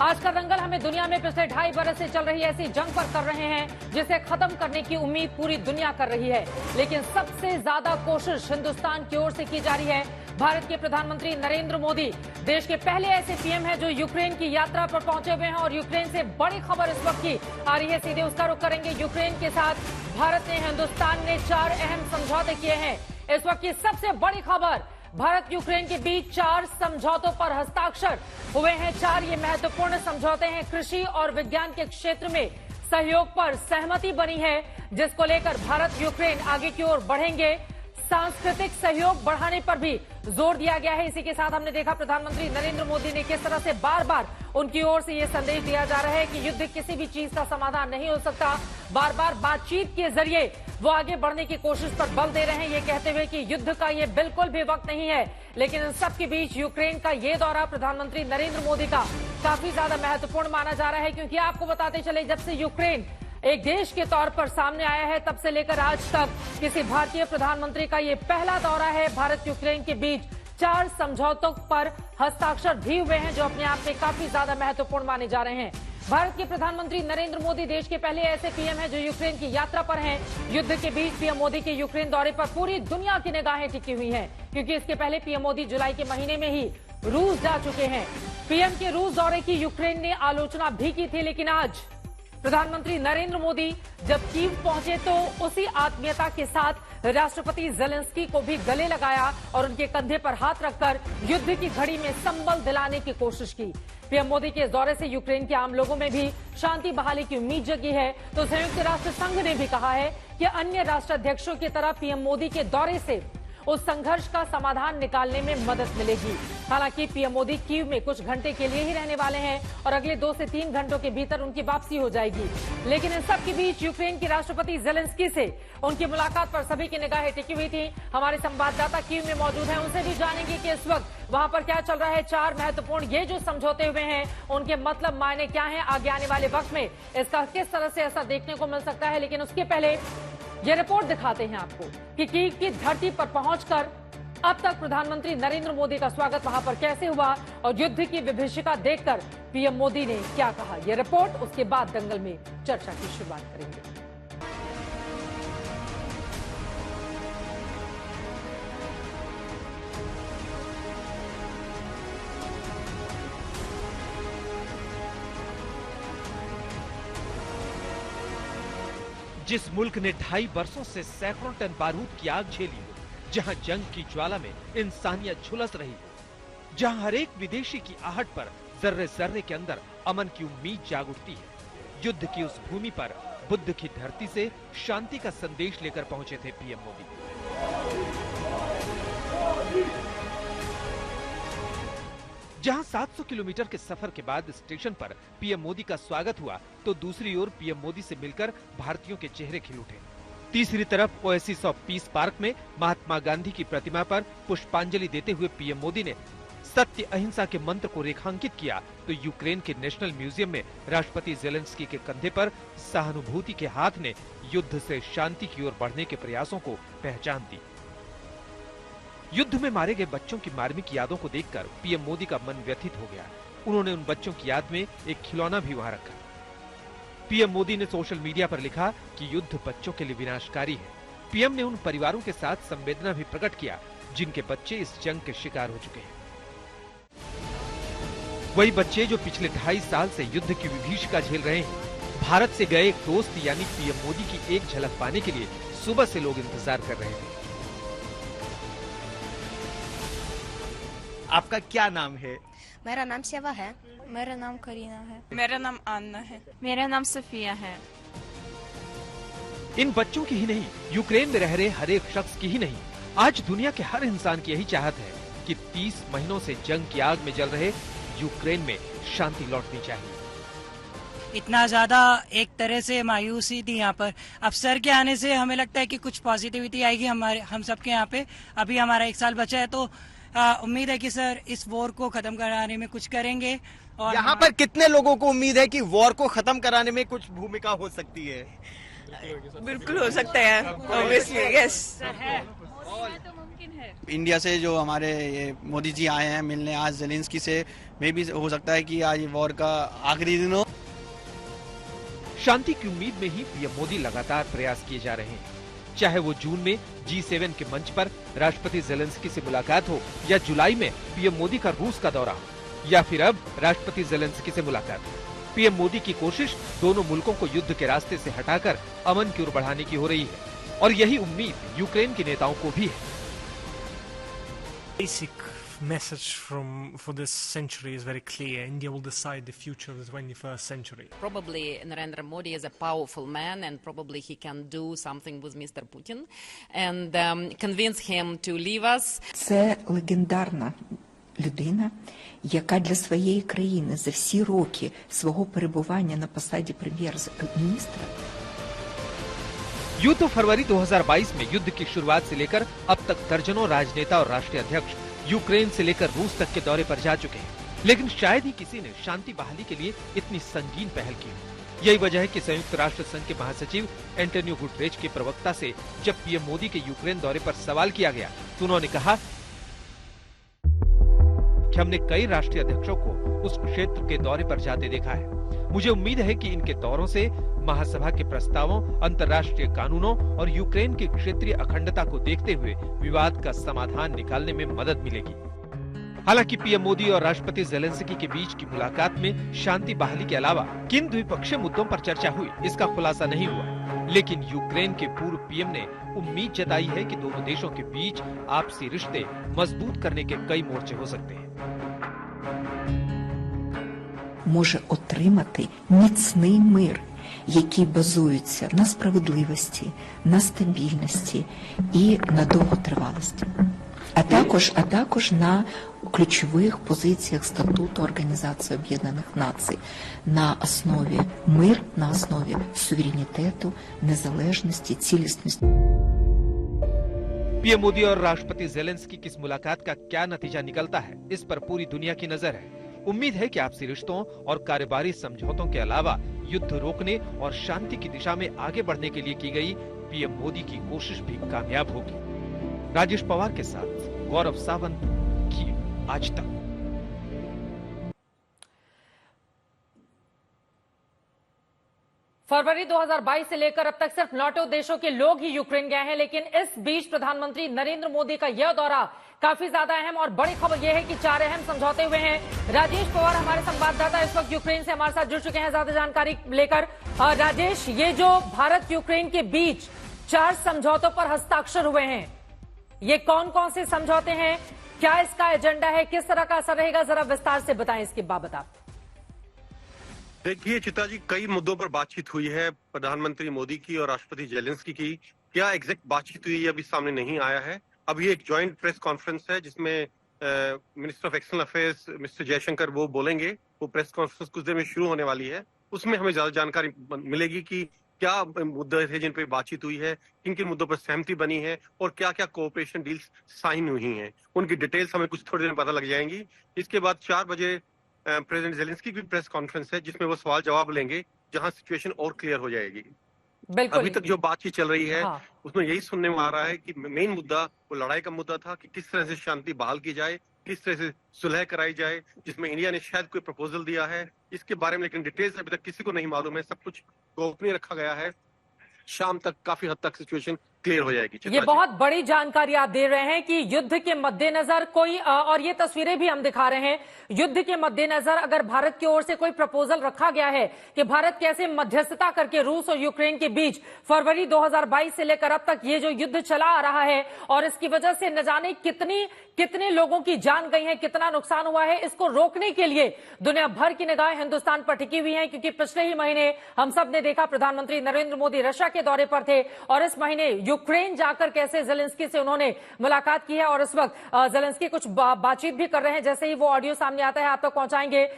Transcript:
आज का दंगल हमें दुनिया में पिछले 2.5 बरस से चल रही ऐसी जंग पर कर रहे हैं जिसे खत्म करने की उम्मीद पूरी दुनिया कर रही है। लेकिन सबसे ज्यादा कोशिश हिंदुस्तान की ओर से की जा रही है। भारत के प्रधानमंत्री नरेंद्र मोदी देश के पहले ऐसे पीएम हैं जो यूक्रेन की यात्रा पर पहुंचे हुए हैं और यूक्रेन से बड़ी खबर इस वक्त की आ रही है। सीधे उसका रुख करेंगे। यूक्रेन के साथ भारत ने, हिंदुस्तान ने 4 अहम समझौते किए हैं। इस वक्त की सबसे बड़ी खबर, भारत यूक्रेन के बीच 4 समझौतों पर हस्ताक्षर हुए हैं। 4 ये महत्वपूर्ण समझौते हैं। कृषि और विज्ञान के क्षेत्र में सहयोग पर सहमति बनी है, जिसको लेकर भारत यूक्रेन आगे की ओर बढ़ेंगे। सांस्कृतिक सहयोग बढ़ाने पर भी जोर दिया गया है। इसी के साथ हमने देखा प्रधानमंत्री नरेंद्र मोदी ने किस तरह से बार बार उनकी ओर से ये संदेश दिया जा रहा है कि युद्ध किसी भी चीज का समाधान नहीं हो सकता। बार बार बातचीत के जरिए वो आगे बढ़ने की कोशिश पर बल दे रहे हैं, ये कहते हुए कि युद्ध का ये बिल्कुल भी वक्त नहीं है। लेकिन इन सबके बीच यूक्रेन का ये दौरा प्रधानमंत्री नरेंद्र मोदी का काफी ज्यादा महत्वपूर्ण माना जा रहा है, क्योंकि आपको बताते चले जब से यूक्रेन एक देश के तौर पर सामने आया है तब से लेकर आज तक किसी भारतीय प्रधानमंत्री का ये पहला दौरा है। भारत यूक्रेन के बीच 4 समझौतों पर हस्ताक्षर भी हुए हैं जो अपने आप में काफी ज्यादा महत्वपूर्ण माने जा रहे हैं। भारत के प्रधानमंत्री नरेंद्र मोदी देश के पहले ऐसे पीएम हैं जो यूक्रेन की यात्रा पर हैं। युद्ध के बीच पीएम मोदी के यूक्रेन दौरे पर पूरी दुनिया की निगाहें टिकी हुई हैं, क्योंकि इसके पहले पीएम मोदी जुलाई के महीने में ही रूस जा चुके हैं। पीएम के रूस दौरे की यूक्रेन ने आलोचना भी की थी, लेकिन आज प्रधानमंत्री नरेंद्र मोदी जब कीव पहुंचे तो उसी आत्मीयता के साथ राष्ट्रपति जेलेंस्की को भी गले लगाया और उनके कंधे पर हाथ रखकर युद्ध की घड़ी में संबल दिलाने की कोशिश की। पीएम मोदी के इस दौरे से यूक्रेन के आम लोगों में भी शांति बहाली की उम्मीद जगी है। तो संयुक्त राष्ट्र संघ ने भी कहा है कि अन्य राष्ट्राध्यक्षों की तरह पीएम मोदी के दौरे से उस संघर्ष का समाधान निकालने में मदद मिलेगी। हालांकि पीएम मोदी कीव में कुछ घंटे के लिए ही रहने वाले हैं और अगले 2 से 3 घंटों के भीतर उनकी वापसी हो जाएगी। लेकिन इन सब के बीच यूक्रेन के राष्ट्रपति जेलेंस्की से उनकी मुलाकात पर सभी की निगाहें टिकी हुई थी। हमारे संवाददाता कीव में मौजूद हैं, उनसे भी जानेंगे कि इस वक्त वहां पर क्या चल रहा है। 4 महत्वपूर्ण ये जो समझौते हुए हैं उनके मतलब मायने क्या है, आगे आने वाले वक्त में इसका किस तरह से असर देखने को मिल सकता है। लेकिन उसके पहले ये रिपोर्ट दिखाते हैं आपको कि कीव की धरती पर पहुंचकर अब तक प्रधानमंत्री नरेंद्र मोदी का स्वागत वहां पर कैसे हुआ और युद्ध की विभीषिका देखकर पीएम मोदी ने क्या कहा। ये रिपोर्ट, उसके बाद दंगल में चर्चा की शुरुआत करेंगे। जिस मुल्क ने 2.5 वर्षों से सैकड़ों टन बारूद की आग झेली हो, जहां जंग की ज्वाला में इंसानियत झुलस रही हो, जहां हर एक विदेशी की आहट पर जर्रे जर्रे के अंदर अमन की उम्मीद जाग उठती है, युद्ध की उस भूमि पर बुद्ध की धरती से शांति का संदेश लेकर पहुंचे थे पीएम मोदी। जहां 700 किलोमीटर के सफर के बाद स्टेशन पर पीएम मोदी का स्वागत हुआ, तो दूसरी ओर पीएम मोदी से मिलकर भारतीयों के चेहरे खिल उठे। तीसरी तरफ ओएसिस ऑफ पीस पार्क में महात्मा गांधी की प्रतिमा पर पुष्पांजलि देते हुए पीएम मोदी ने सत्य अहिंसा के मंत्र को रेखांकित किया, तो यूक्रेन के नेशनल म्यूजियम में राष्ट्रपति जेलेंस्की के कंधे पर सहानुभूति के हाथ ने युद्ध से शांति की ओर बढ़ने के प्रयासों को पहचान दी। युद्ध में मारे गए बच्चों की मार्मिक यादों को देखकर पीएम मोदी का मन व्यथित हो गया। उन्होंने उन बच्चों की याद में एक खिलौना भी वहां रखा। पीएम मोदी ने सोशल मीडिया पर लिखा कि युद्ध बच्चों के लिए विनाशकारी है। पीएम ने उन परिवारों के साथ संवेदना भी प्रकट किया जिनके बच्चे इस जंग के शिकार हो चुके हैं। वही बच्चे जो पिछले 2.5 साल से युद्ध की विभीषिका झेल रहे हैं। भारत से गए एक दोस्त यानी पीएम मोदी की एक झलक पाने के लिए सुबह से लोग इंतजार कर रहे थे। आपका क्या नाम है? मेरा नाम सेवा है। मेरा नाम करीना है। मेरा नाम अन्ना है। मेरा नाम सफिया है। इन बच्चों की ही नहीं, यूक्रेन में रह रहे हर एक शख्स की ही नहीं, आज दुनिया के हर इंसान की यही चाहत है कि 30 महीनों से जंग की आग में जल रहे यूक्रेन में शांति लौटनी चाहिए। इतना ज्यादा एक तरह से मायूसी थी यहाँ पर। अब सर के आने से हमें लगता है कि कुछ पॉजिटिविटी आएगी हम सबके यहाँ पे। अभी हमारा 1 साल बचा है, तो उम्मीद है कि सर इस वॉर को खत्म कराने में कुछ करेंगे। और यहाँ पर कितने लोगों को उम्मीद है कि वॉर को खत्म कराने में कुछ भूमिका हो सकती है? बिल्कुल हो सकता है, ऑब्वियसली, यस। तो मुमकिन है। इंडिया से जो हमारे ये मोदी जी आए हैं मिलने आज जेलेंस्की से, मे भी हो सकता है कि आज वॉर का आखिरी दिन हो। शांति की उम्मीद में ही पीएम मोदी लगातार प्रयास किए जा रहे हैं, चाहे वो जून में G7 के मंच पर राष्ट्रपति जेलेंस्की से मुलाकात हो, या जुलाई में पीएम मोदी का रूस का दौरा हो, या फिर अब राष्ट्रपति जेलेंस्की से मुलाकात हो। पीएम मोदी की कोशिश दोनों मुल्कों को युद्ध के रास्ते से हटाकर अमन की ओर बढ़ाने की हो रही है, और यही उम्मीद यूक्रेन के नेताओं को भी है। Basic message for this century is very clear. India will decide the future of the 21st century. Probably Narendra Modi is a powerful man, and probably he can do something with Mr. Putin and convince him to leave us. Це легендарна людина, яка для своєї країни за всі роки свого перебування на посаді прем'єр-міністра. यूं तो फरवरी 2022 में युद्ध की शुरुआत से लेकर अब तक दर्जनों राजनेता और राष्ट्रीय अध्यक्ष यूक्रेन से लेकर रूस तक के दौरे पर जा चुके हैं, लेकिन शायद ही किसी ने शांति बहाली के लिए इतनी संगीन पहल की हो। यही वजह है कि संयुक्त राष्ट्र संघ के महासचिव एंटोनियो गुटरेज के प्रवक्ता से जब पीएम मोदी के यूक्रेन दौरे पर सवाल किया गया तो उन्होंने कहा कि हमने कई राष्ट्रीय अध्यक्षों को उस क्षेत्र के दौरे पर जाते देखा है। मुझे उम्मीद है कि इनके दौरों से महासभा के प्रस्तावों, अंतर्राष्ट्रीय कानूनों और यूक्रेन की क्षेत्रीय अखंडता को देखते हुए विवाद का समाधान निकालने में मदद मिलेगी। हालांकि पीएम मोदी और राष्ट्रपति जेलेंस्की के बीच की मुलाकात में शांति बहाली के अलावा किन द्विपक्षीय मुद्दों पर चर्चा हुई, इसका खुलासा नहीं हुआ, लेकिन यूक्रेन के पूर्व पीएम ने उम्मीद जताई है कि दोनों देशों के बीच आपसी रिश्ते मजबूत करने के कई मोर्चे हो सकते हैं। Може отримати міцний мир, який базується на справедливості, на стабільності і на довготривалості. А також на ключових позиціях статуту Організації Об'єднаних Націй на основі мир, на основі суверенітету, незалежності, цілісності. पीएम मोदी और राष्ट्रपति जेलेंस्की की इस मुलाकात का क्या नतीजा निकलता है, इस पर पूरी दुनिया की नजर है। उम्मीद है कि आपसी रिश्तों और कारोबारी समझौतों के अलावा युद्ध रोकने और शांति की दिशा में आगे बढ़ने के लिए की गई पीएम मोदी की कोशिश भी कामयाब होगी। राजेश पवार के साथ गौरव सावंत, कीव, आज तक। फरवरी 2022 से लेकर अब तक सिर्फ नाटो देशों के लोग ही यूक्रेन गए हैं, लेकिन इस बीच प्रधानमंत्री नरेंद्र मोदी का यह दौरा काफी ज्यादा अहम और बड़ी खबर यह है कि 4 अहम समझौते हुए हैं। राजेश पवार हमारे संवाददाता इस वक्त यूक्रेन से हमारे साथ जुड़ चुके हैं ज्यादा जानकारी लेकर। राजेश, ये जो भारत यूक्रेन के बीच 4 समझौतों पर हस्ताक्षर हुए हैं, ये कौन कौन से समझौते हैं, क्या इसका एजेंडा है, किस तरह का असर रहेगा, जरा विस्तार से बताएं इसकी बाबत आप। देखिए चिता जी, कई मुद्दों पर बातचीत हुई है प्रधानमंत्री मोदी की और राष्ट्रपति जेलेंस्की की। क्या एग्जैक्ट बातचीत हुई है अभी सामने नहीं आया है। अभी एक जॉइंट प्रेस कॉन्फ्रेंस है जिसमें minister of external affairs mister Jaishankar वो बोलेंगे। वो प्रेस कॉन्फ्रेंस कुछ देर में शुरू होने वाली है, उसमें हमें ज्यादा जानकारी मिलेगी कि क्या मुद्दे थे जिन पर बातचीत हुई है, किन किन मुद्दों पर सहमति बनी है और क्या क्या कोऑपरेशन डील्स साइन हुई हैं। उनकी डिटेल्स हमें कुछ थोड़ी देर में पता लग जाएंगी। इसके बाद 4 बजे प्रेसिडेंट जेलेंस्की की प्रेस कॉन्फ्रेंस है जिसमें वो सवाल जवाब लेंगे, जहां सिचुएशन और क्लियर हो जाएगी। अभी तक जो बातचीत चल रही है उसमें यही सुनने में आ रहा है कि मेन मुद्दा वो लड़ाई का मुद्दा था कि किस तरह से शांति बहाल की जाए, किस तरह से सुलह कराई जाए, जिसमें इंडिया ने शायद कोई प्रपोजल दिया है इसके बारे में, लेकिन डिटेल्स अभी तक किसी को नहीं मालूम है। सब कुछ गोपनीय रखा गया है। शाम तक काफी हद तक सिचुएशन क्लियर हो जाएगी। ये बहुत बड़ी जानकारी आप दे रहे हैं कि युद्ध के मद्देनजर कोई, और ये तस्वीरें भी हम दिखा रहे हैं, युद्ध के मद्देनजर अगर भारत की ओर से कोई प्रपोजल रखा गया है कि भारत कैसे मध्यस्थता करके रूस और यूक्रेन के बीच फरवरी 2022 से लेकर अब तक ये जो युद्ध चला आ रहा है और इसकी वजह से न जाने कितने लोगों की जान गई है, कितना नुकसान हुआ है, इसको रोकने के लिए दुनिया भर की निगाहें हिंदुस्तान पर टिकी हुई हैं। क्योंकि पिछले ही महीने हम सब ने देखा प्रधानमंत्री नरेंद्र मोदी रशिया के दौरे पर थे और इस महीने यूक्रेन जाकर कैसे जेलेंस्की से उन्होंने मुलाकात की है और इस वक्त जेलेंस्की कुछ बातचीत भी कर रहे हैं। जैसे ही वो ऑडियो सामने आता है आप तक पहुंचाएंगे।